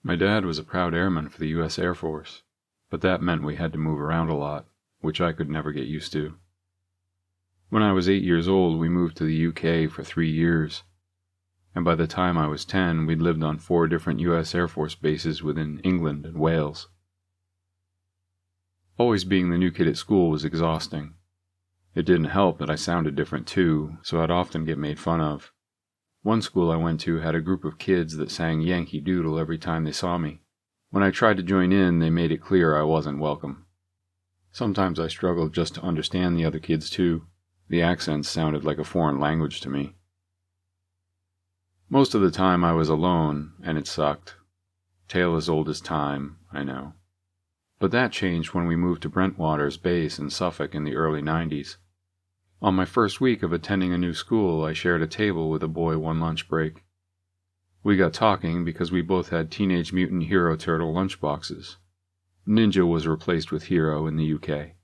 My dad was a proud airman for the U.S. Air Force, but that meant we had to move around a lot, which I could never get used to. When I was 8 years old, we moved to the UK for 3 years, and by the time I was 10, we'd lived on 4 different U.S. Air Force bases within England and Wales. Always being the new kid at school was exhausting. It didn't help that I sounded different too, so I'd often get made fun of. One school I went to had a group of kids that sang Yankee Doodle every time they saw me. When I tried to join in, they made it clear I wasn't welcome. Sometimes I struggled just to understand the other kids too. The accents sounded like a foreign language to me. Most of the time I was alone, and it sucked. Tale as old as time, I know. But that changed when we moved to Brentwater's base in Suffolk in the early 90s. On my first week of attending a new school, I shared a table with a boy one lunch break. We got talking because we both had Teenage Mutant Hero Turtle lunchboxes. Ninja was replaced with Hero in the UK.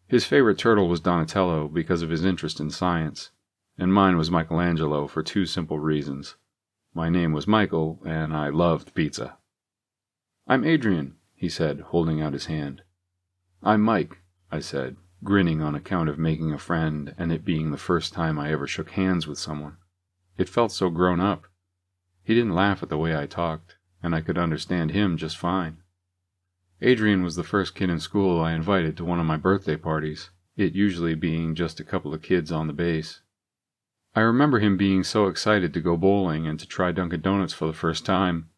His favorite turtle was Donatello because of his interest in science, and mine was Michelangelo for 2 simple reasons. My name was Michael, and I loved pizza. "I'm Adrian," he said, holding out his hand. "I'm Mike," I said, grinning on account of making a friend and it being the first time I ever shook hands with someone. It felt so grown up. He didn't laugh at the way I talked, and I could understand him just fine. Adrian was the first kid in school I invited to one of my birthday parties, it usually being just a couple of kids on the base. I remember him being so excited to go bowling and to try Dunkin' Donuts for the first time.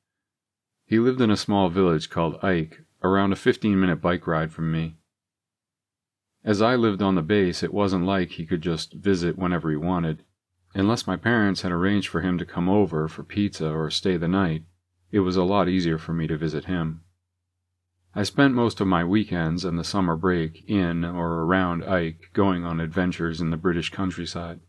He lived in a small village called Ike, around a 15-minute bike ride from me. As I lived on the base, it wasn't like he could just visit whenever he wanted. Unless my parents had arranged for him to come over for pizza or stay the night, it was a lot easier for me to visit him. I spent most of my weekends and the summer break in or around Ike going on adventures in the British countryside.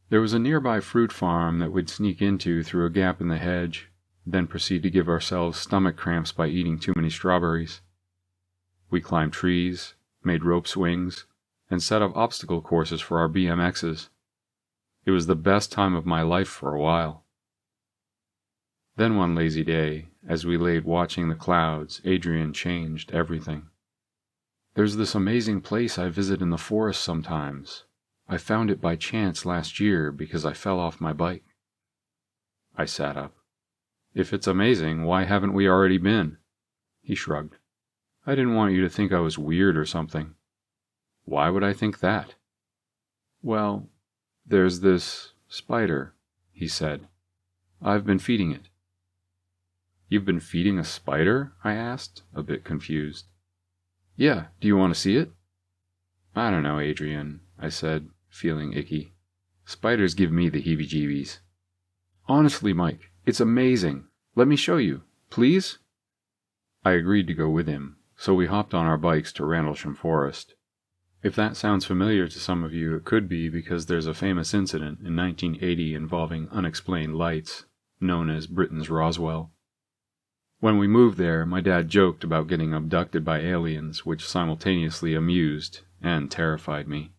There was a nearby fruit farm that we'd sneak into through a gap in the hedge, then proceed to give ourselves stomach cramps by eating too many strawberries. We climbed trees, made rope swings, and set up obstacle courses for our BMXs. It was the best time of my life for a while. Then one lazy day, as we laid watching the clouds, Adrian changed everything. "There's this amazing place I visit in the forest sometimes. I found it by chance last year because I fell off my bike." I sat up. "If it's amazing, why haven't we already been?" He shrugged. "I didn't want you to think I was weird or something." "Why would I think that?" "Well, there's this spider," he said. "I've been feeding it." "You've been feeding a spider?" I asked, a bit confused. "Yeah, do you want to see it?" "I don't know, Adrian," I said, feeling icky. "Spiders give me the heebie-jeebies." "Honestly, Mike, it's amazing. Let me show you, please?" I agreed to go with him, so we hopped on our bikes to Randlesham Forest. If that sounds familiar to some of you, it could be because there's a famous incident in 1980 involving unexplained lights, known as Britain's Roswell. When we moved there, my dad joked about getting abducted by aliens, which simultaneously amused and terrified me.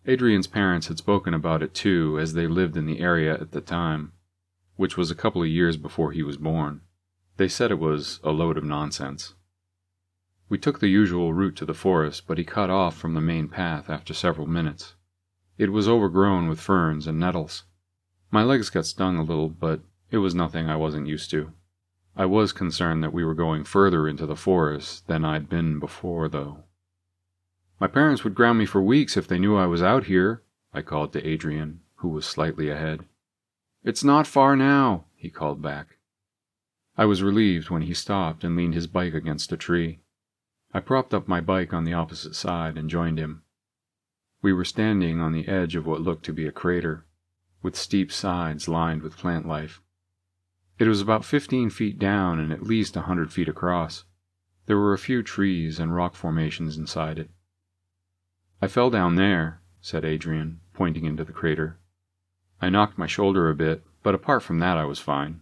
Adrian's parents had spoken about it too, as they lived in the area at the time, which was a couple of years before he was born. They said it was a load of nonsense. We took the usual route to the forest, but he cut off from the main path after several minutes. It was overgrown with ferns and nettles. My legs got stung a little, but it was nothing I wasn't used to. I was concerned that we were going further into the forest than I'd been before, though. "My parents would ground me for weeks if they knew I was out here," I called to Adrian, who was slightly ahead. "It's not far now," he called back. I was relieved when he stopped and leaned his bike against a tree. I propped up my bike on the opposite side and joined him. We were standing on the edge of what looked to be a crater, with steep sides lined with plant life. It was about 15 feet down and at least 100 feet across. There were a few trees and rock formations inside it. "I fell down there," said Adrian, pointing into the crater. "I knocked my shoulder a bit, but apart from that I was fine."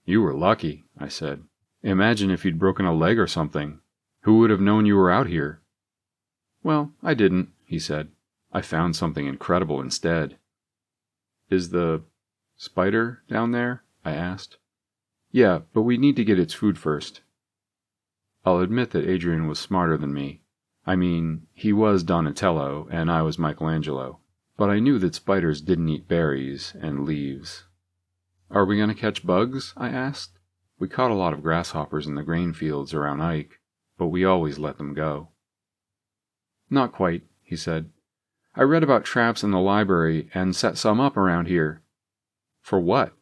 "You were lucky," I said. "Imagine if you'd broken a leg or something. Who would have known you were out here?" "Well, I didn't," he said. "I found something incredible instead." "Is the spider down there?" I asked. Yeah, but we need to get its food first. I'll admit that Adrian was smarter than me. I mean, he was Donatello, and I was Michelangelo. But I knew that spiders didn't eat berries and leaves. Are we going to catch bugs? I asked. We caught a lot of grasshoppers in the grain fields around Ike, but we always let them go. Not quite, he said. I read about traps in the library and set some up around here. For what?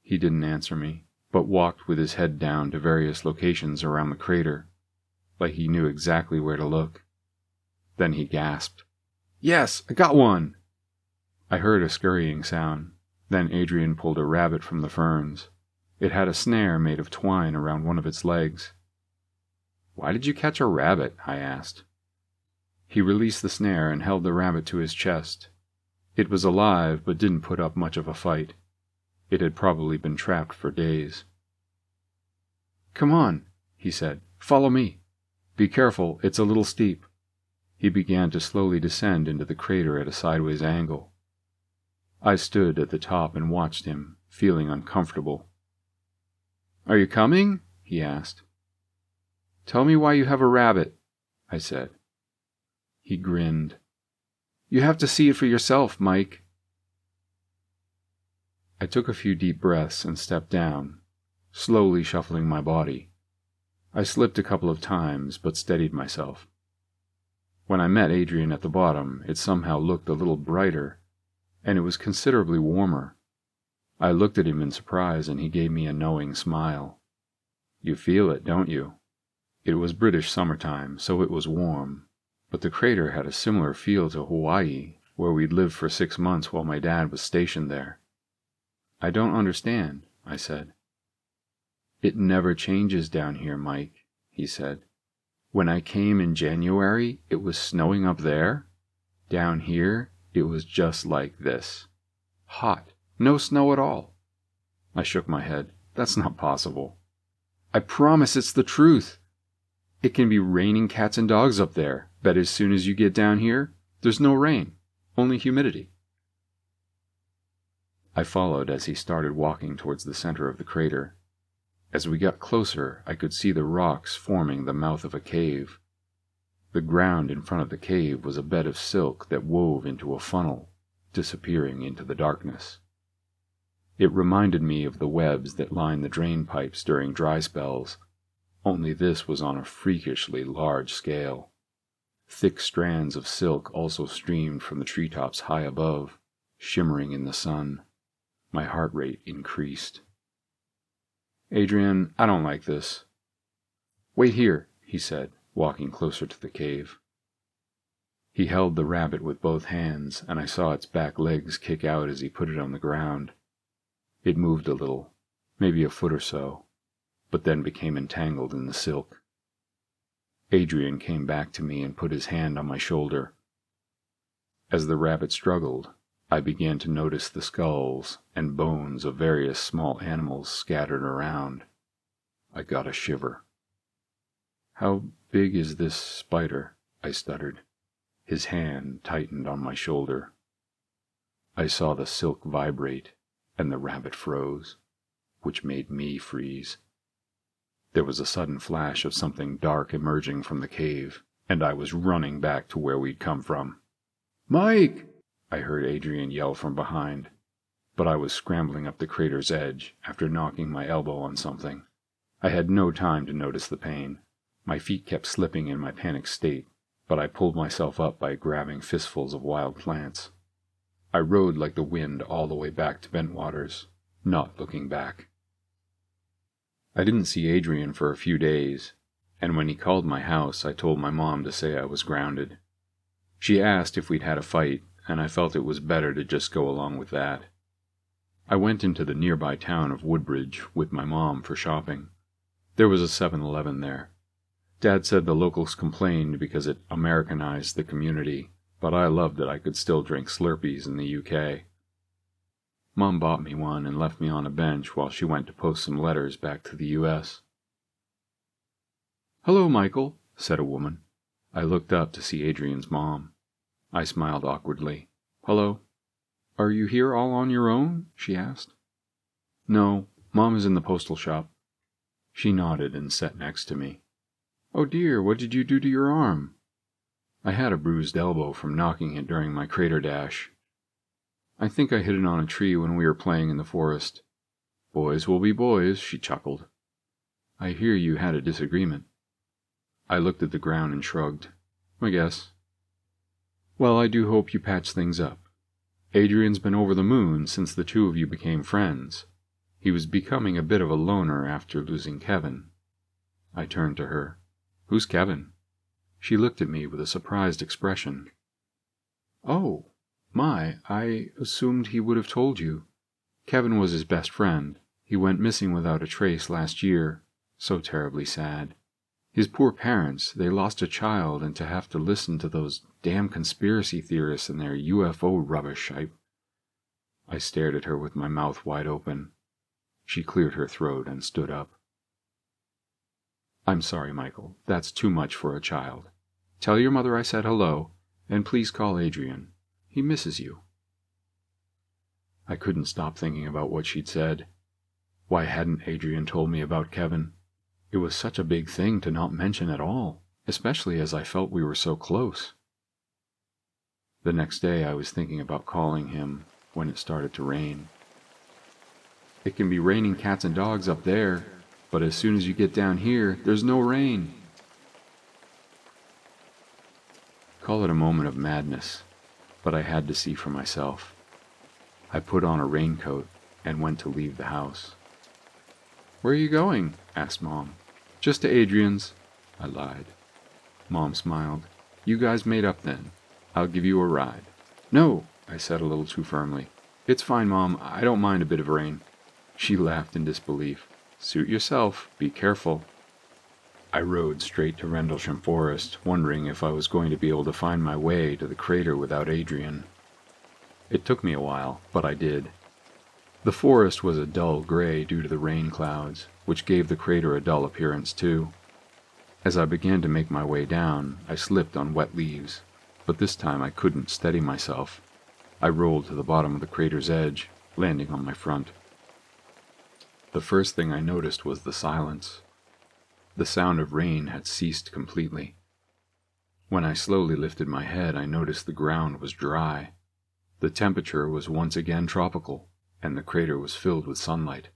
He didn't answer me, but walked with his head down to various locations around the crater, like he knew exactly where to look. Then he gasped, Yes, I got one! I heard a scurrying sound. Then Adrian pulled a rabbit from the ferns. It had a snare made of twine around one of its legs. Why did you catch a rabbit? I asked. He released the snare and held the rabbit to his chest. It was alive, but didn't put up much of a fight. It had probably been trapped for days. Come on, he said. Follow me. Be careful, it's a little steep. He began to slowly descend into the crater at a sideways angle. I stood at the top and watched him, feeling uncomfortable. Are you coming? He asked. Tell me why you have a rabbit, I said. He grinned. You have to see it for yourself, Mike. I took a few deep breaths and stepped down, slowly shuffling my body. I slipped a couple of times, but steadied myself. When I met Adrian at the bottom, it somehow looked a little brighter, and it was considerably warmer. I looked at him in surprise, and he gave me a knowing smile. You feel it, don't you? It was British summertime, so it was warm, but the crater had a similar feel to Hawaii, where we'd lived for 6 months while my dad was stationed there. I don't understand, I said. It never changes down here, Mike, he said. When I came in January, it was snowing up there. Down here, it was just like this. Hot. No snow at all. I shook my head. That's not possible. I promise it's the truth. It can be raining cats and dogs up there, but as soon as you get down here, there's no rain, only humidity. I followed as he started walking towards the center of the crater. As we got closer, I could see the rocks forming the mouth of a cave. The ground in front of the cave was a bed of silk that wove into a funnel, disappearing into the darkness. It reminded me of the webs that line the drain pipes during dry spells, only this was on a freakishly large scale. Thick strands of silk also streamed from the treetops high above, shimmering in the sun. My heart rate increased. Adrian, I don't like this. Wait here, he said, walking closer to the cave. He held the rabbit with both hands, and I saw its back legs kick out as he put it on the ground. It moved a little, maybe a foot or so, but then became entangled in the silk. Adrian came back to me and put his hand on my shoulder. As the rabbit struggled, I began to notice the skulls and bones of various small animals scattered around. I got a shiver. How big is this spider? I stuttered. His hand tightened on my shoulder. I saw the silk vibrate, and the rabbit froze, which made me freeze. There was a sudden flash of something dark emerging from the cave, and I was running back to where we'd come from. Mike! I heard Adrian yell from behind, but I was scrambling up the crater's edge after knocking my elbow on something. I had no time to notice the pain. My feet kept slipping in my panicked state, but I pulled myself up by grabbing fistfuls of wild plants. I rode like the wind all the way back to Bentwaters, not looking back. I didn't see Adrian for a few days, and when he called my house, I told my mom to say I was grounded. She asked if we'd had a fight, and I felt it was better to just go along with that. I went into the nearby town of Woodbridge with my mom for shopping. There was a 7-Eleven there. Dad said the locals complained because it Americanized the community, but I loved that I could still drink Slurpees in the UK. Mom bought me one and left me on a bench while she went to post some letters back to the US. "Hello, Michael," said a woman. I looked up to see Adrian's mom. I smiled awkwardly. "Hello." "Are you here all on your own?" she asked. "No, Mom is in the postal shop. She nodded and sat next to me. "Oh dear, what did you do to your arm?" "I had a bruised elbow from knocking it during my crater dash. I think I hit it on a tree when we were playing in the forest." "Boys will be boys," she chuckled. "I hear you had a disagreement." I looked at the ground and shrugged. "I guess." "Well, I do hope you patch things up. Adrian's been over the moon since the two of you became friends. He was becoming a bit of a loner after losing Kevin." I turned to her. "Who's Kevin?" She looked at me with a surprised expression. "Oh, my, I assumed he would have told you. Kevin was his best friend. He went missing without a trace last year. So terribly sad. His poor parents, they lost a child, and to have to listen to those damn conspiracy theorists and their UFO rubbish, I stared at her with my mouth wide open. She cleared her throat and stood up. "I'm sorry, Michael. That's too much for a child. Tell your mother I said hello, and please call Adrian. He misses you." I couldn't stop thinking about what she'd said. Why hadn't Adrian told me about Kevin? It was such a big thing to not mention at all, especially as I felt we were so close. The next day I was thinking about calling him when it started to rain. "It can be raining cats and dogs up there, but as soon as you get down here, there's no rain." Call it a moment of madness, but I had to see for myself. I put on a raincoat and went to leave the house. "Where are you going?" asked Mom. "Just to Adrian's," I lied. Mom smiled. "You guys made up then. I'll give you a ride." "No," I said a little too firmly. "It's fine, Mom. I don't mind a bit of rain." She laughed in disbelief. "Suit yourself. Be careful." I rode straight to Rendlesham Forest, wondering if I was going to be able to find my way to the crater without Adrian. It took me a while, but I did. The forest was a dull gray due to the rain clouds, which gave the crater a dull appearance too. As I began to make my way down, I slipped on wet leaves, but this time I couldn't steady myself. I rolled to the bottom of the crater's edge, landing on my front. The first thing I noticed was the silence. The sound of rain had ceased completely. When I slowly lifted my head, I noticed the ground was dry. The temperature was once again tropical, and the crater was filled with sunlight.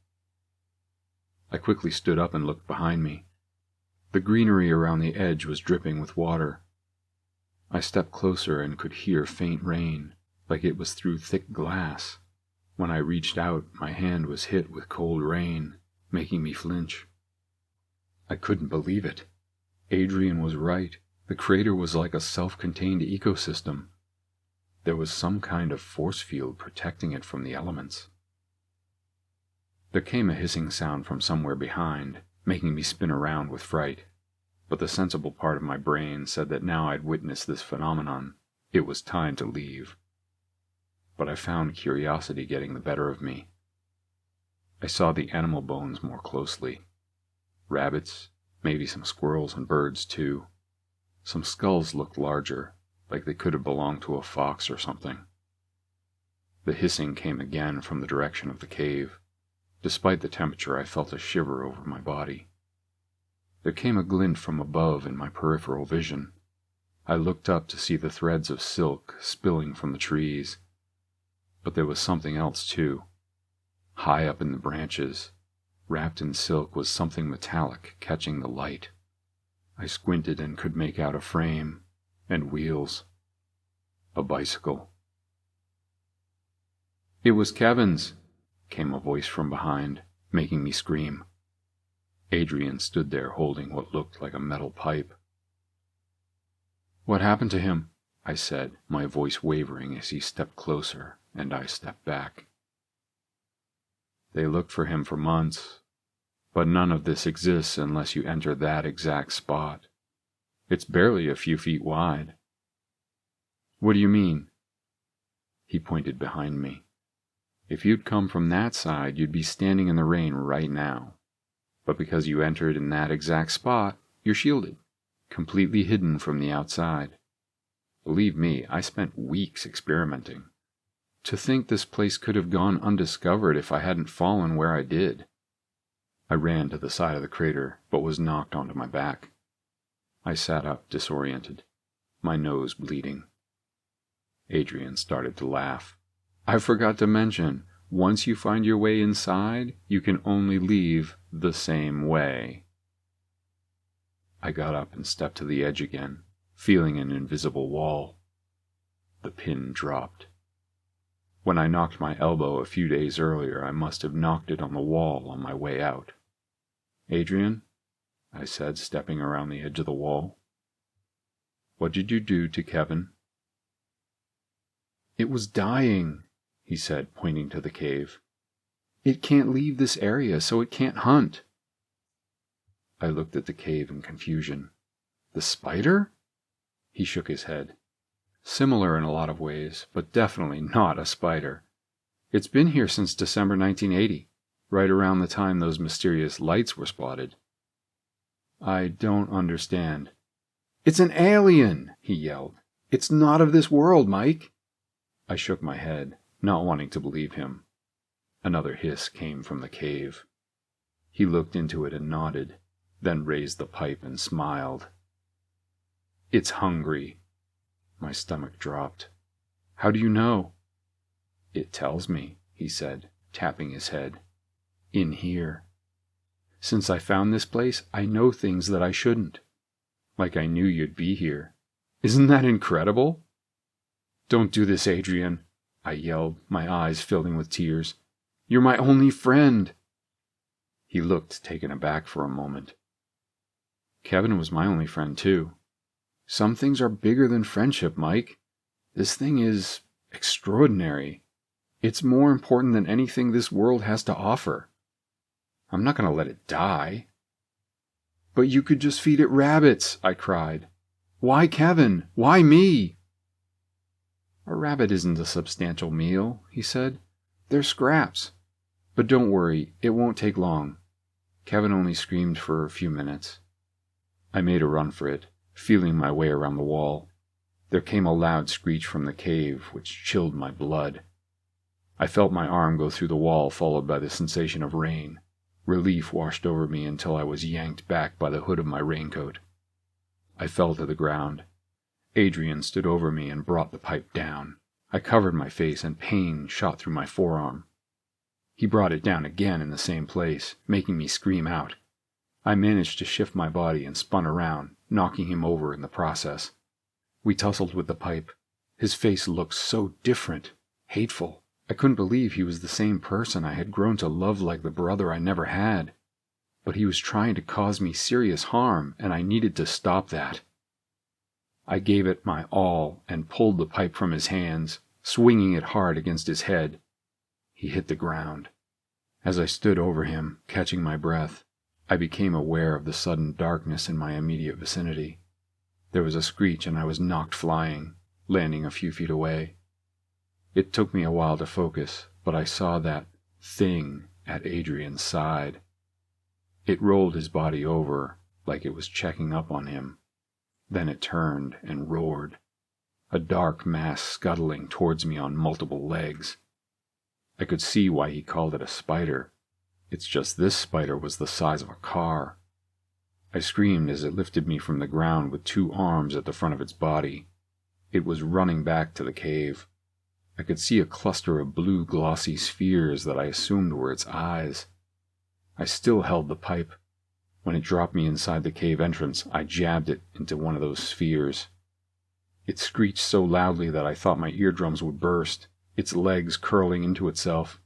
I quickly stood up and looked behind me. The greenery around the edge was dripping with water. I stepped closer and could hear faint rain, like it was through thick glass. When I reached out, my hand was hit with cold rain, making me flinch. I couldn't believe it. Adrian was right. The crater was like a self-contained ecosystem. There was some kind of force field protecting it from the elements. There came a hissing sound from somewhere behind, making me spin around with fright. But the sensible part of my brain said that now I'd witnessed this phenomenon, it was time to leave. But I found curiosity getting the better of me. I saw the animal bones more closely. Rabbits, maybe some squirrels and birds too. Some skulls looked larger, like they could have belonged to a fox or something. The hissing came again from the direction of the cave. Despite the temperature, I felt a shiver over my body. There came a glint from above in my peripheral vision. I looked up to see the threads of silk spilling from the trees. But there was something else too. High up in the branches, wrapped in silk, was something metallic catching the light. I squinted and could make out a frame and wheels. A bicycle. "It was Kevin's," came a voice from behind, making me scream. Adrian stood there holding what looked like a metal pipe. "What happened to him?" I said, my voice wavering as he stepped closer and I stepped back. "They looked for him for months, but none of this exists unless you enter that exact spot. It's barely a few feet wide." "What do you mean?" He pointed behind me. "If you'd come from that side, you'd be standing in the rain right now. But because you entered in that exact spot, you're shielded, completely hidden from the outside. Believe me, I spent weeks experimenting. To think this place could have gone undiscovered if I hadn't fallen where I did. I ran to the side of the crater, but was knocked onto my back. I sat up, disoriented, my nose bleeding. Adrian started to laugh. I forgot to mention, once you find your way inside, you can only leave the same way. I got up and stepped to the edge again, feeling an invisible wall. The pin dropped. When I knocked my elbow a few days earlier, I must have knocked it on the wall on my way out. "Adrian," I said, stepping around the edge of the wall. "What did you do to Kevin?" "It was dying," he said, pointing to the cave. "It can't leave this area, so it can't hunt." I looked at the cave in confusion. "The spider?" He shook his head. "Similar in a lot of ways, but definitely not a spider. It's been here since December 1980, right around the time those mysterious lights were spotted." "I don't understand." "It's an alien!" he yelled. "It's not of this world, Mike." I shook my head, not wanting to believe him. Another hiss came from the cave. He looked into it and nodded, then raised the pipe and smiled. "It's hungry." My stomach dropped. "How do you know?" "It tells me," he said, tapping his head. "In here. Since I found this place, I know things that I shouldn't. Like I knew you'd be here. Isn't that incredible?" "Don't do this, Adrian," I yelled, my eyes filling with tears. "You're my only friend." He looked taken aback for a moment. "Kevin was my only friend, too. Some things are bigger than friendship, Mike. This thing is extraordinary. It's more important than anything this world has to offer. I'm not going to let it die." "But you could just feed it rabbits," I cried. "Why Kevin? Why me?" "A rabbit isn't a substantial meal," he said. "They're scraps. But don't worry, it won't take long. Kevin only screamed for a few minutes." I made a run for it, feeling my way around the wall. There came a loud screech from the cave, which chilled my blood. I felt my arm go through the wall, followed by the sensation of rain. Relief washed over me until I was yanked back by the hood of my raincoat. I fell to the ground. Adrian stood over me and brought the pipe down. I covered my face and pain shot through my forearm. He brought it down again in the same place, making me scream out. I managed to shift my body and spun around, knocking him over in the process. We tussled with the pipe. His face looked so different, hateful. I couldn't believe he was the same person I had grown to love like the brother I never had. But he was trying to cause me serious harm, and I needed to stop that. I gave it my all and pulled the pipe from his hands, swinging it hard against his head. He hit the ground. As I stood over him, catching my breath, I became aware of the sudden darkness in my immediate vicinity. There was a screech and I was knocked flying, landing a few feet away. It took me a while to focus, but I saw that thing at Adrian's side. It rolled his body over, like it was checking up on him. Then it turned and roared, a dark mass scuttling towards me on multiple legs. I could see why he called it a spider. It's just this spider was the size of a car. I screamed as it lifted me from the ground with two arms at the front of its body. It was running back to the cave. I could see a cluster of blue glossy spheres that I assumed were its eyes. I still held the pipe. When it dropped me inside the cave entrance, I jabbed it into one of those spheres. It screeched so loudly that I thought my eardrums would burst, its legs curling into itself.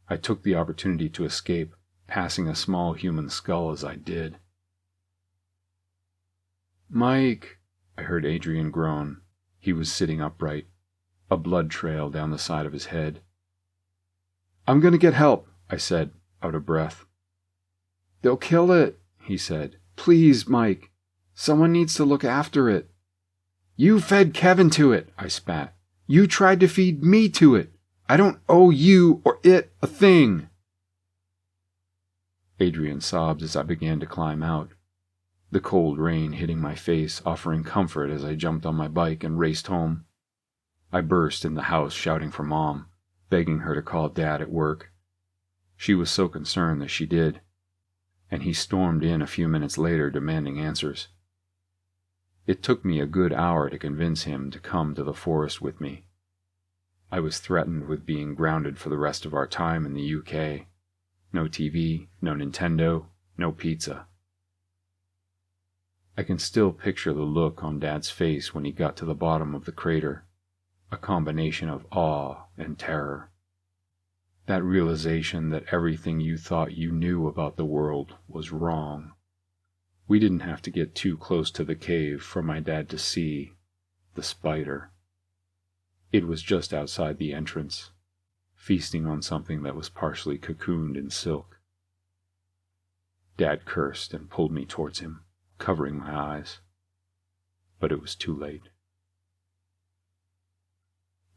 I took the opportunity to escape, passing a small human skull as I did. "Mike," I heard Adrian groan. He was sitting upright, a blood trail down the side of his head. "I'm going to get help," I said, out of breath. "They'll kill it," he said. "Please, Mike. Someone needs to look after it." "You fed Kevin to it," I spat. "You tried to feed me to it. I don't owe you or it a thing." Adrian sobbed as I began to climb out, the cold rain hitting my face, offering comfort as I jumped on my bike and raced home. I burst in the house shouting for Mom, begging her to call Dad at work. She was so concerned that she did. and he stormed in a few minutes later demanding answers. It took me a good hour to convince him to come to the forest with me. I was threatened with being grounded for the rest of our time in the UK. No TV, no Nintendo, no pizza. I can still picture the look on Dad's face when he got to the bottom of the crater, a combination of awe and terror. That realization that everything you thought you knew about the world was wrong. We didn't have to get too close to the cave for my dad to see the spider. It was just outside the entrance, feasting on something that was partially cocooned in silk. Dad cursed and pulled me towards him, covering my eyes. But it was too late.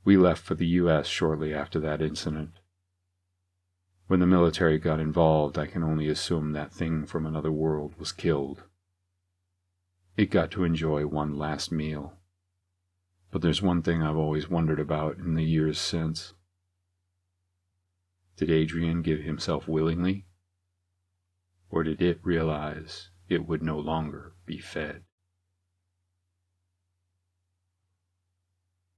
We left for the U.S. shortly after that incident. When the military got involved, I can only assume that thing from another world was killed. It got to enjoy one last meal. But there's one thing I've always wondered about in the years since. Did Adrian give himself willingly? Or did it realize it would no longer be fed?